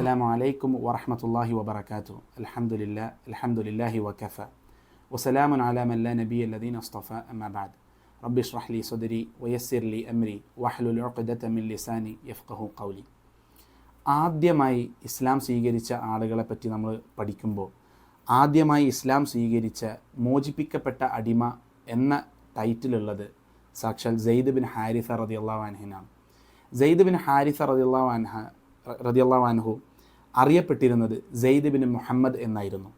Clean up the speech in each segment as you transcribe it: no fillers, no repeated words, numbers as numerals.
അസ്സലാമു അലൈക്കും വറഹ്മത്തുള്ളാഹി വബറകാതുഹു. അൽഹംദുലില്ലാഹി വകഫ വസലാമുൻ അലാ മൻ ലാ നബിയ്യ ലദീന ഇസ്തഫ അമ്മാ ബഅദ്. റബ്ബി ഇശ്റഹ് ലി സദ്രി വയസ്സിർ ലി അംരി വഹ്ലുൽ ഉഖ്ദത മിൻ ലിസാനി യഫ്ഖഹു ഖൗലി. ആദ്യമായി ഇസ്ലാം സ്വീകരിച്ച ആളുകളെ പറ്റി നമ്മൾ പഠിക്കുമ്പോൾ ആദ്യമായി ഇസ്ലാം സ്വീകരിച്ച മോചിപ്പിക്കപ്പെട്ട അടിമ എന്ന ടൈറ്റിലുള്ളത് സാക്ഷാൽ സെയ്ദ് ബിൻ ഹാരിസ റളിയല്ലാഹു അൻഹുവിനാണ്. സെയ്ദ് ബിൻ ഹാരിസ റളിയല്ലാഹു അൻഹു അറിയപ്പെട്ടിരുന്നത് സെയ്ദ് ബിൻ മുഹമ്മദ് എന്നായിരുന്നു.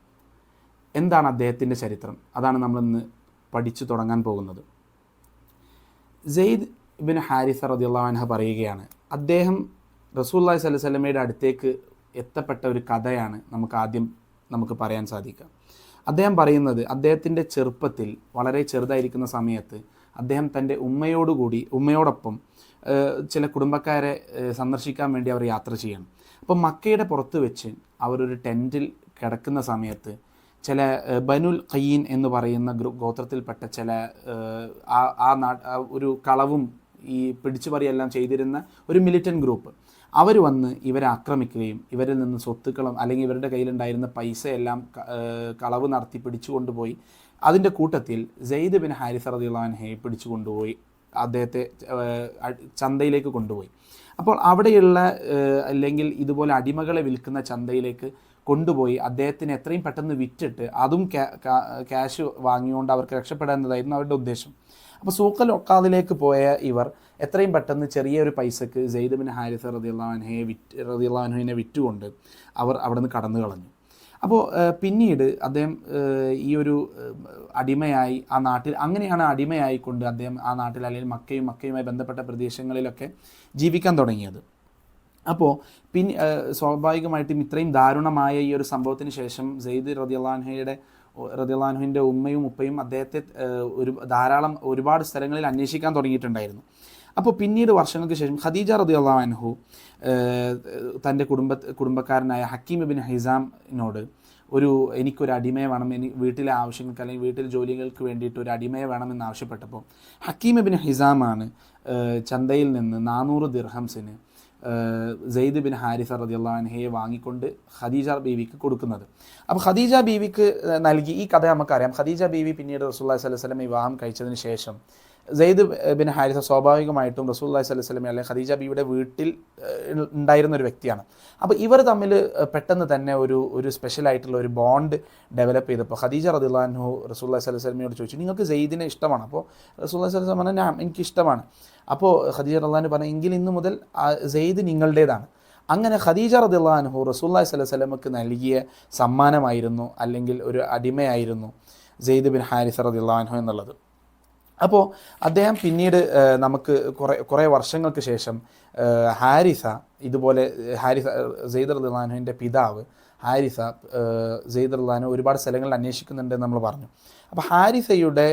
എന്താണ് അദ്ദേഹത്തിൻ്റെ ചരിത്രം? അതാണ് നമ്മളിന്ന് പഠിച്ചു തുടങ്ങാൻ പോകുന്നത്. സെയ്ദ് ബിൻ ഹാരിസ റളിയല്ലാഹു അൻഹു പറയുകയാണ്, അദ്ദേഹം റസൂലുള്ളാഹി സ്വല്ലല്ലാഹു അലൈഹി വസല്ലമയുടെ അടുത്തേക്ക് എത്തപ്പെട്ട ഒരു കഥയാണ് നമുക്ക് പറയാൻ സാധിക്കുക. അദ്ദേഹം പറയുന്നത്, അദ്ദേഹത്തിൻ്റെ ചെറുപ്പത്തിൽ വളരെ ചെറുതായിരിക്കുന്ന സമയത്ത് അദ്ദേഹം തൻ്റെ ഉമ്മയോടൊപ്പം ചില കുടുംബക്കാരെ സന്ദർശിക്കാൻ വേണ്ടി അവർ യാത്ര ചെയ്യണം. അപ്പോൾ മക്കയുടെ പുറത്ത് വെച്ച് അവരൊരു ടെൻറ്റിൽ കിടക്കുന്ന സമയത്ത് ചില ബനുൽ ഖയ്യീൻ എന്ന് പറയുന്ന ഗോത്രത്തിൽപ്പെട്ട ചില ഒരു കളവും ഈ പിടിച്ചുപറിയെല്ലാം ചെയ്തിരുന്ന ഒരു മിലിറ്റൻറ്റ് ഗ്രൂപ്പ് അവർ വന്ന് ഇവരെ ആക്രമിക്കുകയും ഇവരിൽ നിന്ന് സ്വത്തുക്കളും അല്ലെങ്കിൽ ഇവരുടെ കയ്യിലുണ്ടായിരുന്ന പൈസയെല്ലാം കളവ് നടത്തി പിടിച്ചു കൊണ്ടുപോയി. അതിൻ്റെ കൂട്ടത്തിൽ സെയ്ദ് ബിൻ ഹാരിസ റളിയല്ലാഹു അൻഹുവെ പിടിച്ചു കൊണ്ടുപോയി അദ്ദേഹത്തെ ചന്തയിലേക്ക് കൊണ്ടുപോയി. അപ്പോൾ അവിടെയുള്ള അല്ലെങ്കിൽ ഇതുപോലെ അടിമകളെ വിൽക്കുന്ന ചന്തയിലേക്ക് കൊണ്ടുപോയി അദ്ദേഹത്തിന് എത്രയും പെട്ടെന്ന് വിറ്റിട്ട് അതും ക്യാഷ് വാങ്ങിയുകൊണ്ട് അവർക്ക് രക്ഷപ്പെടാവുന്നതായിരുന്നു അവരുടെ ഉദ്ദേശം. അപ്പോൾ സൂഖൽ ഒക്കാദിലേക്ക് പോയ ഇവർ എത്രയും പെട്ടെന്ന് ചെറിയൊരു പൈസക്ക് സെയ്ദ് ബിൻ ഹാരിസ റളിയല്ലാഹു അൻഹുവിനെ വിറ്റുകൊണ്ട് അവർ അവിടെ നിന്ന് കടന്നു കളഞ്ഞു. അപ്പോൾ പിന്നീട് അദ്ദേഹം ഈ ഒരു അടിമയായി ആ നാട്ടിൽ, അങ്ങനെയാണ് അടിമയായിക്കൊണ്ട് അദ്ദേഹം ആ നാട്ടിൽ അല്ലെങ്കിൽ മക്കയുമായി ബന്ധപ്പെട്ട പ്രദേശങ്ങളിലൊക്കെ ജീവിക്കാൻ തുടങ്ങിയത്. അപ്പോൾ സ്വാഭാവികമായിട്ടും ഇത്രയും ദാരുണമായ ഈ ഒരു സംഭവത്തിന് ശേഷം സെയ്ദ് റളിയല്ലാഹു അൻഹുവിൻ്റെ ഉമ്മയും ഉപ്പയും അദ്ദേഹത്തെ ഒരുപാട് സ്ഥലങ്ങളിൽ അന്വേഷിക്കാൻ തുടങ്ങിയിട്ടുണ്ടായിരുന്നു. അപ്പോൾ പിന്നീട് വർഷങ്ങൾക്ക് ശേഷം ഖദീജ റളിയല്ലാഹു അൻഹു തൻ്റെ കുടുംബക്കാരനായ ഹക്കീം ബിൻ ഹിസാമിനോട് എനിക്കൊരു അടിമയെ വേണം, വീട്ടിലെ ആവശ്യങ്ങൾക്ക് അല്ലെങ്കിൽ വീട്ടിലെ ജോലികൾക്ക് വേണ്ടിയിട്ട് ഒരു അടിമയെ വേണമെന്ന് ആവശ്യപ്പെട്ടപ്പോൾ ഹക്കീം ബിൻ ഹിസാമാണ് ചന്തയിൽ നിന്ന് 400 ദിർഹംസിന് സെയ്ദ് ബിൻ ഹാരിസ റളിയല്ലാഹു അൻഹയെ വാങ്ങിക്കൊണ്ട് ഖദീജ ബീവിക്ക് കൊടുക്കുന്നത്. അപ്പോൾ ഖദീജ ബീവിക്ക് നൽകി. ഈ കഥ നമുക്കറിയാം. ഖദീജ ബീവി പിന്നീട് റസൂലുള്ളാഹി സ്വല്ലല്ലാഹു അലൈഹി വസല്ലം വിവാഹം കഴിച്ചതിന് ശേഷം സെയ്ദ് ബിൻ ഹാരിസ സ്വാഭാവികമായിട്ടും റസൂലുള്ളാഹി സ്വല്ലല്ലാഹു അലൈഹി വസല്ലം അല്ലെങ്കിൽ ഖദീജ ബീവിയുടെ വീട്ടിൽ ഉണ്ടായിരുന്ന ഒരു വ്യക്തിയാണ്. അപ്പോൾ ഇവർ തമ്മിൽ പെട്ടെന്ന് തന്നെ ഒരു സ്പെഷ്യലായിട്ടുള്ള ഒരു ബോണ്ട് ഡെവലപ്പ് ചെയ്തപ്പോൾ ഖദീജ റളിയല്ലാഹു അൻഹു റസൂലുള്ളാഹി സ്വല്ലല്ലാഹു അലൈഹി വസല്ലമയോട് ചോദിച്ചു, നിങ്ങൾക്ക് സെയ്ദിനെ ഇഷ്ടമാണ്? അപ്പോൾ റസൂലുള്ളാഹി സ്വല്ലല്ലാഹു അലൈഹി വസല്ലം പറഞ്ഞു, എനിക്ക് ഇഷ്ടമാണ്. അപ്പോൾ ഖദീജ റളിയല്ലാഹു അൻഹു പറഞ്ഞു, എങ്കിൽ ഇന്ന് മുതൽ സെയ്ദ് നിങ്ങളുടേതാണ്. അങ്ങനെ ഖദീജ റളിയല്ലാഹു അൻഹു റസൂലുള്ളാഹി സ്വല്ലല്ലാഹു അലൈഹി വസല്ലമക്ക് നൽകിയ സമ്മാനമായിരുന്നു, അല്ലെങ്കിൽ ഒരു അടിമയായിരുന്നു സെയ്ദ് ബിൻ ഹാരിസ റളിയല്ലാഹു അൻഹു എന്നുള്ളത്. അപ്പോൾ അദ്ദേഹം പിന്നീട് നമുക്ക് കുറേ വർഷങ്ങൾക്ക് ശേഷം സെയ്ദ് റളിയല്ലാഹു അൻഹുവിൻ്റെ പിതാവ് ഹാരിസ സെയ്ദ് റളിയല്ലാഹു അൻഹു ഒരുപാട് സ്ഥലങ്ങളിൽ അന്വേഷിക്കുന്നുണ്ടെന്ന് നമ്മൾ പറഞ്ഞു. അപ്പോൾ ഹാരിസയുടെ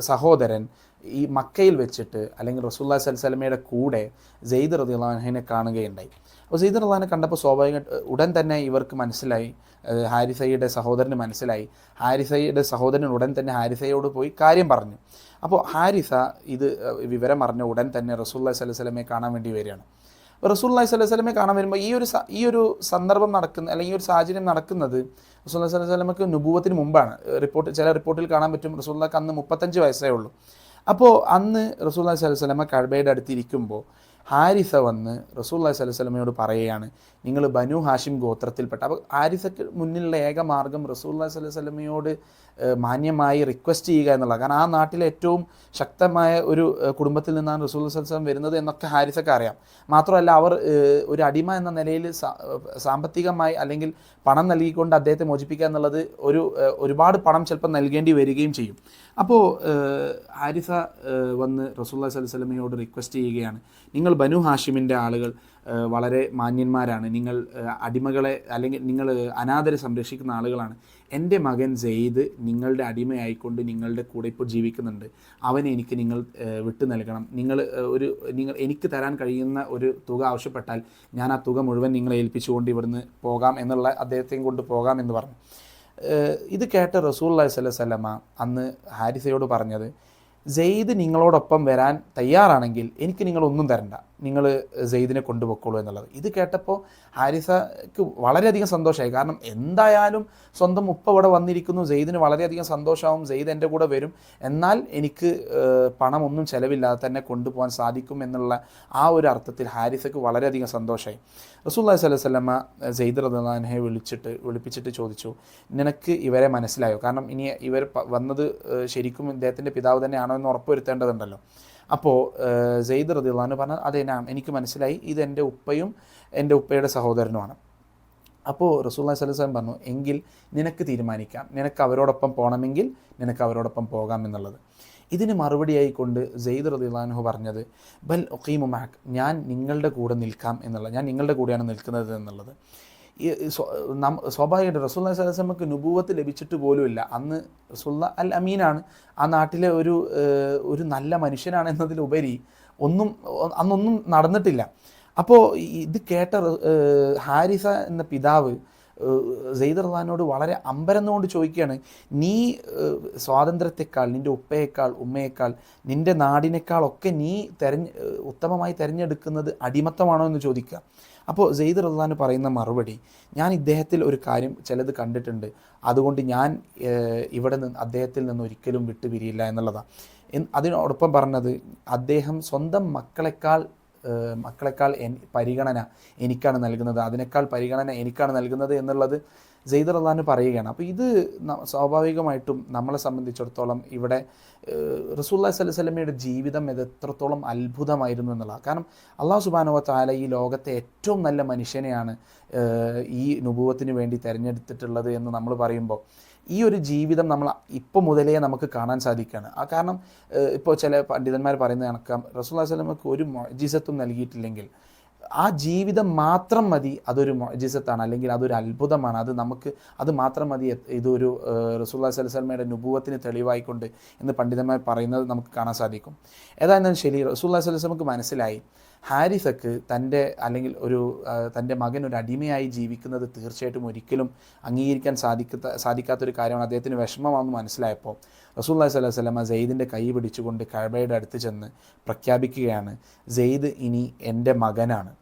സഹോദരൻ ഈ മക്കയിൽ വെച്ചിട്ട് അല്ലെങ്കിൽ റസൂലുള്ളാഹി സ്വല്ലല്ലാഹു അലൈഹി വസല്ലമയുടെ കൂടെ സെയ്ദ് റളിയല്ലാഹു അൻഹുവിനെ കാണുകയുണ്ടായി. അപ്പോൾ സെയ്ദ് റളിയല്ലാഹു അൻഹു കണ്ടപ്പോൾ സ്വാഭാവികമായിട്ട് ഉടൻ തന്നെ ഇവർക്ക് മനസ്സിലായി, ഹാരിസയുടെ സഹോദരന് മനസ്സിലായി. ഹാരിസയുടെ സഹോദരൻ ഉടൻ തന്നെ ഹാരിസയോട് പോയി കാര്യം പറഞ്ഞു. അപ്പോൾ ഹാരിസ വിവരം അറിഞ്ഞ ഉടൻ തന്നെ റസൂലുള്ളാഹി സ്വല്ലല്ലാഹു അലൈഹി വസല്ലമയെ കാണാൻ വേണ്ടി വരികയാണ്. അപ്പോൾ റസൂലുള്ളാഹി സ്വല്ലല്ലാഹു അലൈഹി വസല്ലമയെ കാണാൻ വരുമ്പോൾ ഈ ഒരു സന്ദർഭം നടക്കുന്ന അല്ലെങ്കിൽ ഈ ഒരു സാഹചര്യം നടക്കുന്നത് റസൂലുള്ളാഹി സ്വല്ലല്ലാഹു അലൈഹി വസല്ലമക്ക് നുബുവത്തിന് മുമ്പാണ്. ചില റിപ്പോർട്ടിൽ കാണാൻ പറ്റും റസൂലുള്ളാഹിക്ക് അന്ന് 35 വയസ്സേ ഉള്ളൂ. അപ്പോൾ അന്ന് റസൂലുള്ളാഹി സ്വല്ലല്ലാഹു അലൈഹി വസല്ലമ കഅബയുടെ അടുത്തിരിക്കുമ്പോൾ ഹാരിസ വന്ന് റസൂലുള്ളാഹി സ്വല്ലല്ലാഹു അലൈഹി വസല്ലമയോട് പറയുകയാണ്, നിങ്ങൾ ബനു ഹാഷിം ഗോത്രത്തിൽപ്പെട്ട. അപ്പോൾ ഹാരിസക്ക് മുന്നിലുള്ള ഏക മാർഗ്ഗം റസൂലുള്ളാഹി സ്വല്ലല്ലാഹു അലൈഹി വസല്ലമയോട് മാന്യമായി റിക്വസ്റ്റ് ചെയ്യുക എന്നുള്ളത്. കാരണം ആ നാട്ടിലെ ഏറ്റവും ശക്തമായ ഒരു കുടുംബത്തിൽ നിന്നാണ് റസൂലുള്ളാഹി സ്വല്ലല്ലാഹു അലൈഹി വസല്ലം വരുന്നത് എന്നൊക്കെ ഹാരിസക്ക് അറിയാം. മാത്രമല്ല അവർ ഒരു അടിമ എന്ന നിലയിൽ സാമ്പത്തികമായി അല്ലെങ്കിൽ പണം നൽകിക്കൊണ്ട് അദ്ദേഹത്തെ മോചിപ്പിക്കുക എന്നുള്ളത് ഒരുപാട് പണം ചിലപ്പോൾ നൽകേണ്ടി വരികയും ചെയ്യും. അപ്പോൾ ഹാരിസ വന്ന് റസൂലുള്ളാഹി സ്വല്ലല്ലാഹു അലൈഹി വസല്ലമയോട് റിക്വസ്റ്റ് ചെയ്യുകയാണ്, നിങ്ങൾ ബനു ഹാഷിമിൻ്റെ ആളുകൾ വളരെ മാന്യന്മാരാണ്, നിങ്ങൾ അടിമകളെ അല്ലെങ്കിൽ നിങ്ങൾ അനാഥരെ സംരക്ഷിക്കുന്ന ആളുകളാണ്. എൻ്റെ മകൻ സെയ്ദ് നിങ്ങളുടെ അടിമയായിക്കൊണ്ട് നിങ്ങളുടെ കൂടെ ഇപ്പോൾ ജീവിക്കുന്നുണ്ട്. അവനെ നിങ്ങൾ വിട്ടു നൽകണം. നിങ്ങൾ എനിക്ക് തരാൻ കഴിയുന്ന ഒരു തുക ആവശ്യപ്പെട്ടാൽ ഞാൻ ആ തുക മുഴുവൻ നിങ്ങളെ ഏൽപ്പിച്ചുകൊണ്ട് ഇവിടുന്ന് പോകാം എന്നുള്ള, അദ്ദേഹത്തെയും കൊണ്ട് പോകാം എന്ന് പറഞ്ഞു. ഇത് കേട്ട റസൂലുള്ളാഹി സ്വല്ലല്ലാഹു അലൈഹി വസല്ലമ അന്ന് ഹാരിസയോട് പറഞ്ഞത്, സെയ്ദ് നിങ്ങളോടൊപ്പം വരാൻ തയ്യാറാണെങ്കിൽ എനിക്ക് നിങ്ങളൊന്നും തരണ്ട, നിങ്ങൾ സെയ്ദിനെ കൊണ്ടുപോയിക്കോളൂ എന്നുള്ളത്. ഇത് കേട്ടപ്പോൾ ഹാരിസക്ക് വളരെയധികം സന്തോഷമായി. കാരണം എന്തായാലും സ്വന്തം ഉപ്പ ഇവിടെ വന്നിരിക്കുന്നു, സെയ്ദിന് വളരെയധികം സന്തോഷമാവും, സെയ്ദ് എൻ്റെ കൂടെ വരും, എന്നാൽ എനിക്ക് പണമൊന്നും ചിലവില്ലാതെ തന്നെ കൊണ്ടുപോകാൻ സാധിക്കും എന്നുള്ള ആ ഒരു അർത്ഥത്തിൽ ഹാരിസക്ക് വളരെയധികം സന്തോഷമായി. റസൂലുള്ളാഹി സ്വല്ലല്ലാഹു അലൈഹി വസല്ലമ സെയ്ദ് റളിയല്ലാഹു അൻഹുവിനെ വിളിപ്പിച്ചിട്ട് ചോദിച്ചു, നിനക്ക് ഇവരെ മനസ്സിലായോ? കാരണം ഇനി ഇവർ വന്നത് ശരിക്കും ഇദ്ദേഹത്തിൻ്റെ പിതാവ് തന്നെയാണോ എന്ന് ഉറപ്പുവരുത്തേണ്ടതുണ്ടല്ലോ. അപ്പോൾ സെയ്ദ് റളിയല്ലാഹു അൻഹു പറഞ്ഞു, അതെ എനിക്ക് മനസ്സിലായി, ഇത് എൻ്റെ ഉപ്പയും എൻ്റെ ഉപ്പയുടെ സഹോദരനുമാണ്. അപ്പോൾ റസൂലുള്ളാഹി സ്വല്ലല്ലാഹു അലൈഹി വസല്ലം പറഞ്ഞു, എങ്കിൽ നിനക്ക് തീരുമാനിക്കാം, നിനക്ക് അവരോടൊപ്പം പോകണമെങ്കിൽ നിനക്ക് അവരോടൊപ്പം പോകാം എന്നുള്ളത്. ഇതിന് മറുപടിയായിക്കൊണ്ട് സെയ്ദ് റളിയല്ലാഹു അൻഹു പറഞ്ഞത്, ബൽ ഉഖീമു മഅക്, ഞാൻ നിങ്ങളുടെ കൂടെ നിൽക്കാം എന്നുള്ളത്, ഞാൻ നിങ്ങളുടെ കൂടെയാണ് നിൽക്കുന്നത് എന്നുള്ളത്. ഈ സ്വാഭാവികമായിട്ട് റസൂലുള്ളാഹി സ്വല്ലല്ലാഹു അലൈഹി വസല്ലമക്ക് നുബുവത്ത് ലഭിച്ചിട്ട് പോലുമില്ല. അന്ന് റസൂലുള്ളാഹി അൽ അമീനാണ്, ആ നാട്ടിലെ ഒരു നല്ല മനുഷ്യനാണ് എന്നതിലുപരി അന്നൊന്നും നടന്നിട്ടില്ല. അപ്പോൾ ഇത് കേട്ട ഹാരിസ എന്ന പിതാവ് സെയ്ദ് റളിയല്ലാഹുവിനോട് വളരെ അമ്പരന്നുകൊണ്ട് ചോദിക്കുകയാണ്, നീ സ്വാതന്ത്ര്യത്തെക്കാൾ, നിൻ്റെ ഉപ്പയേക്കാൾ ഉമ്മയേക്കാൾ നിൻ്റെ നാടിനേക്കാളൊക്കെ നീ ഉത്തമമായി തിരഞ്ഞെടുക്കുന്നത് അടിമത്തമാണോ എന്ന് ചോദിക്കുക. അപ്പോൾ സെയ്ദ് റളിയല്ലാഹു അൻഹു പറയുന്ന മറുപടി, ഞാൻ ഇദ്ദേഹത്തിൽ ഒരു കാര്യം ചിലത് കണ്ടിട്ടുണ്ട്, അതുകൊണ്ട് ഞാൻ ഇവിടെ നിന്ന് അദ്ദേഹത്തിൽ നിന്ന് ഒരിക്കലും വിട്ടുപിരിയില്ല എന്നുള്ളതാണ്. അതിനോടൊപ്പം പറഞ്ഞത്, അദ്ദേഹം സ്വന്തം മക്കളെക്കാൾ പരിഗണന എനിക്കാണ് നൽകുന്നത്, അതിനേക്കാൾ പരിഗണന എനിക്കാണ് നൽകുന്നത് എന്നുള്ളത് സെയ്ദ് റളിയല്ലാഹു അൻഹു പറയുകയാണ്. അപ്പോൾ ഇത് സ്വാഭാവികമായിട്ടും നമ്മളെ സംബന്ധിച്ചിടത്തോളം ഇവിടെ റസൂലുള്ളാഹി സ്വല്ലല്ലാഹു അലൈഹി വസല്ലമയുടെ ജീവിതം ഇത് എത്രത്തോളം അത്ഭുതമായിരുന്നു എന്നുള്ളതാണ്. കാരണം അല്ലാഹു സുബ്ഹാനഹു വ തആല ഈ ലോകത്തെ ഏറ്റവും നല്ല മനുഷ്യനെയാണ് ഈ നുബുവത്തിന് വേണ്ടി തിരഞ്ഞെടുത്തിട്ടുള്ളത് എന്ന് നമ്മൾ പറയുമ്പോൾ ഈ ഒരു ജീവിതം നമ്മൾ ഇപ്പോൾ മുതലേ നമുക്ക് കാണാൻ സാധിക്കുകയാണ്. ആ കാരണം ഇപ്പോൾ ചില പണ്ഡിതന്മാർ പറയുന്നത് കണക്കാം, റസൂലുള്ളാഹി സ്വല്ലല്ലാഹു അലൈഹി വസല്ലമക്ക് ഒരു മുഅ്ജിസത്തും നൽകിയിട്ടില്ലെങ്കിൽ ആ ജീവിതം മാത്രം മതി, അതൊരു മുഅ്ജിസത്താണ്, അല്ലെങ്കിൽ അതൊരു അത്ഭുതമാണ്, അത് മാത്രം മതി ഇതൊരു റസൂലുള്ളാഹി സ്വല്ലല്ലാഹു അലൈഹി വസല്ലമയുടെ നുബുവത്തിന് തെളിവായിക്കൊണ്ട് എന്ന് പണ്ഡിതന്മാർ പറയുന്നത് നമുക്ക് കാണാൻ സാധിക്കും. ഏതായിരുന്നാലും ശരി, റസൂലുള്ളാഹി സ്വല്ലല്ലാഹു അലൈഹി വസല്ലമക്ക് മനസ്സിലായി ഹാരിസക്ക് തൻ്റെ മകൻ ഒരു അടിമയായി ജീവിക്കുന്നത് തീർച്ചയായിട്ടും ഒരിക്കലും അംഗീകരിക്കാൻ സാധിക്കാത്തൊരു കാര്യമാണ്, അദ്ദേഹത്തിന് വിഷമമാണെന്ന് മനസ്സിലായപ്പോൾ റസൂലുള്ളാഹി സ്വല്ലല്ലാഹു അലൈഹി വസല്ലമ സെയ്ദിൻ്റെ കൈ പിടിച്ചുകൊണ്ട് കഅബയുടെ അടുത്ത് ചെന്ന് പ്രഖ്യാപിക്കുകയാണ്, സെയ്ദ് ഇനി എൻ്റെ മകനാണ്,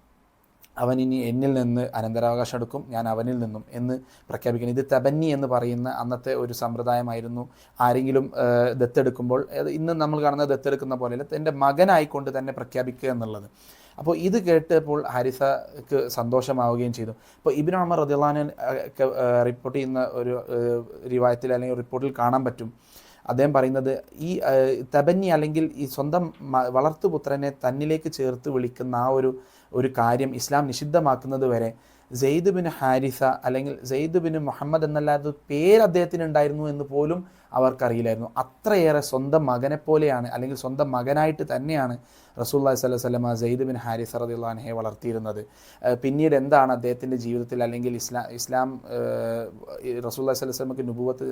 അവൻ ഇനി എന്നിൽ നിന്ന് അനന്തരാവകാശം എടുക്കും, ഞാൻ അവനിൽ നിന്നും എന്ന് പ്രഖ്യാപിക്കണം. ഇത് തബന്നി എന്ന് പറയുന്ന അന്നത്തെ ഒരു സമ്പ്രദായമായിരുന്നു. ആരെങ്കിലും ദത്തെടുക്കുമ്പോൾ, ഇന്ന് നമ്മൾ കാണുന്ന ദത്തെടുക്കുന്ന പോലെയല്ല, എൻ്റെ മകനായിക്കൊണ്ട് തന്നെ പ്രഖ്യാപിക്കുക എന്നുള്ളത്. അപ്പോൾ ഇത് കേട്ടപ്പോൾ ഹാരിസക്ക് സന്തോഷമാവുകയും ചെയ്തു. ഇപ്പോൾ ഇബ്നു ഉമർ റളിയല്ലാഹു അൻഹു റിപ്പോർട്ട് ചെയ്യുന്ന ഒരു റിവായത്തിൽ അല്ലെങ്കിൽ റിപ്പോർട്ടിൽ കാണാൻ പറ്റും, അദ്ദേഹം പറയുന്നത് ഈ തബന്നി അല്ലെങ്കിൽ ഈ സ്വന്തം വളർത്തുപുത്രനെ തന്നിലേക്ക് ചേർത്ത് വിളിക്കുന്ന ആ ഒരു കാര്യം ഇസ്ലാം നിഷിദ്ധമാക്കുന്നത് വരെ സെയ്ദ് ബിൻ ഹാരിസ അല്ലെങ്കിൽ സെയ്ദ് ബിൻ മുഹമ്മദ് എന്നല്ലാതെ പേര് അദ്ദേഹത്തിന് ഉണ്ടായിരുന്നു എന്ന് പോലും അവർക്കറിയില്ലായിരുന്നു. അത്രയേറെ സ്വന്തം മകനെ പോലെയാണ് അല്ലെങ്കിൽ സ്വന്തം മകനായിട്ട് തന്നെയാണ് റസൂലുള്ളാഹി സ്വല്ലല്ലാഹു അലൈഹി വസല്ലമ സെയ്ദ് ബിൻ ഹാരിസ റളിയല്ലാഹു അൻഹുവെ വളർത്തിയിരുന്നത്. പിന്നീട് എന്താണ് അദ്ദേഹത്തിൻ്റെ ജീവിതത്തിൽ അല്ലെങ്കിൽ ഇസ്ലാം റസൂലുള്ളാഹി സ്വല്ലല്ലാഹു അലൈഹി വസല്ലമക്ക് നുബുവത്ത്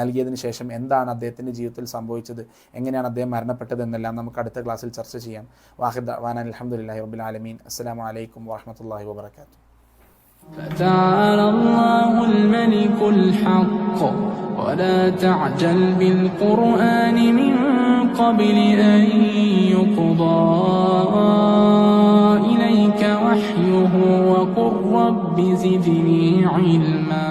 നൽകിയതിന് ശേഷം എന്താണ് അദ്ദേഹത്തിൻ്റെ ജീവിതത്തിൽ സംഭവിച്ചത്, എങ്ങനെയാണ് അദ്ദേഹം മരണപ്പെട്ടത് എന്നെല്ലാം നമുക്ക് അടുത്ത ക്ലാസ്സിൽ ചർച്ച ചെയ്യാം. വാഹിദ് ദഅ്വാനാ അൽഹംദുലില്ലാഹി റബ്ബിൽ ആലമീൻ. അസ്സലാമു അലൈക്കും വറഹ്മത്തുള്ളാഹി വബറകാതുഹു. فتعالى الله الملك الحق ولا تعجل بالقرآن من قبل أن يقضى إليك وحيه وقل رب زدني علما.